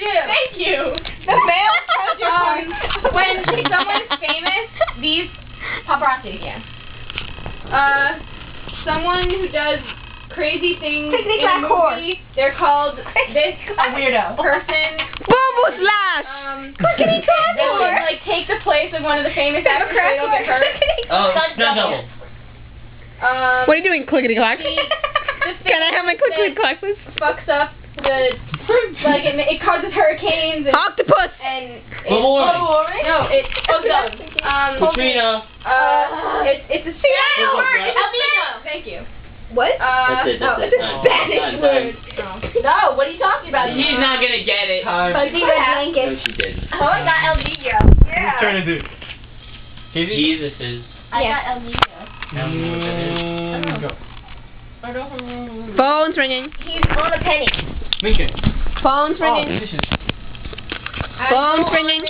you. Thank you. The male counterpart. When someone's famous, these paparazzi again. Someone who does crazy things Clickety in a clack whore. movie, they're called this A weirdo. person. Bubble slash! Clickety clack They whore. would like take the place of one of the famous actors so they don't get hurt. Oh, stunt double. What are you doing, clickety clack? Can I have my clickety clack, please? Fucks up the like it causes hurricanes and Octopus! Global warming. no it Katrina. it's a Spanish Global word. warming. El Nino. Thank you. What? That's it. no, That's it's it. a No, Spanish done, word. done. No, what are you talking about? He's not gonna get it. Fuzzy red No, blanket. she didn't. Oh, I got El Nino. Yeah. Turn to do. Jesus is. I got El Nino. Go. Phone's ringing. He's on a penny. Lincoln. Phone's ringing. Dishes. Phone's ringing.